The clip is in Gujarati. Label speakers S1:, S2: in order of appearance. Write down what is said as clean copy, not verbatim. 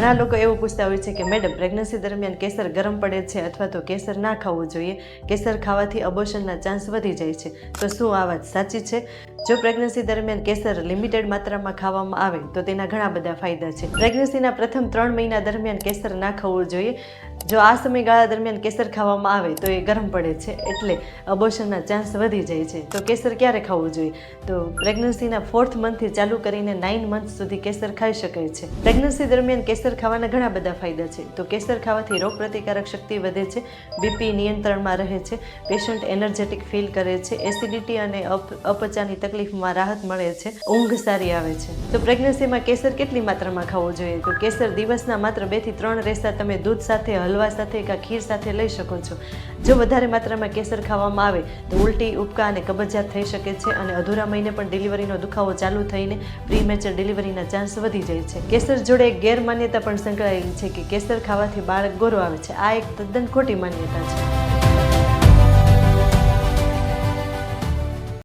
S1: ઘણા લોકો એવું પૂછતા હોય છે કે મેડમ પ્રેગ્નન્સી દરમિયાન કેસર ગરમ પડે છે અથવા તો કેસર ના ખાવું જોઈએ, કેસર ખાવાથી અબોર્શનના ચાન્સ વધી જાય છે, તો શું આ વાત સાચી છે? જો પ્રેગ્નન્સી દરમિયાન કેસર લિમિટેડ માત્રામાં ખાવામાં આવે તો તેના ઘણા બધા ફાયદા છે. પ્રેગ્નન્સીના પ્રથમ 3 મહિના દરમિયાન કેસર ના ખાવું જોઈએ. જો આ સમયગાળા દરમિયાન કેસર ખાવામાં આવે તો એ ગરમ પડે છે, એટલે અબોર્શનના ચાન્સ વધી જાય છે. તો કેસર ક્યારે ખાવું જોઈએ? તો પ્રેગ્નન્સીના 4th મંથથી ચાલુ કરીને 9 મંથ સુધી કેસર ખાઈ શકાય છે. પ્રેગ્નન્સી દરમિયાન કેસર ખાવાના ઘણા બધા ફાયદા છે. તો કેસર ખાવાથી રોગપ્રતિકારક શક્તિ વધે છે, બીપી નિયંત્રણમાં રહે છે, પેશન્ટ એનર્જેટિક ફીલ કરે છે, એસિડિટી અને અપચાની તકલીફમાં રાહત મળે છે, ઊંઘ સારી આવે છે. તો પ્રેગ્નન્સીમાં કેસર કેટલી માત્રામાં ખાવું જોઈએ? તો કેસર દિવસના માત્ર 2 થી 3 રેસા તમે દૂધ સાથે, હલવા સાથે કે ખીર સાથે લઈ શકો છો. જો વધારે માત્રામાં કેસર ખાવામાં આવે તો ઉલટી, ઉબકા અને કબજિયાત થઈ શકે છે અને અધૂરા મહિને પણ ડિલિવરીનો દુખાવો ચાલુ થઈને પ્રીમેચર ડિલિવરીના ચાન્સ વધી જાય છે. કેસર જોડે એક ગેરમાન્યતા પણ સંકળાયેલી છે કે કેસર ખાવાથી બાળક ગોરો આવે છે. આ એક તદ્દન ખોટી માન્યતા છે.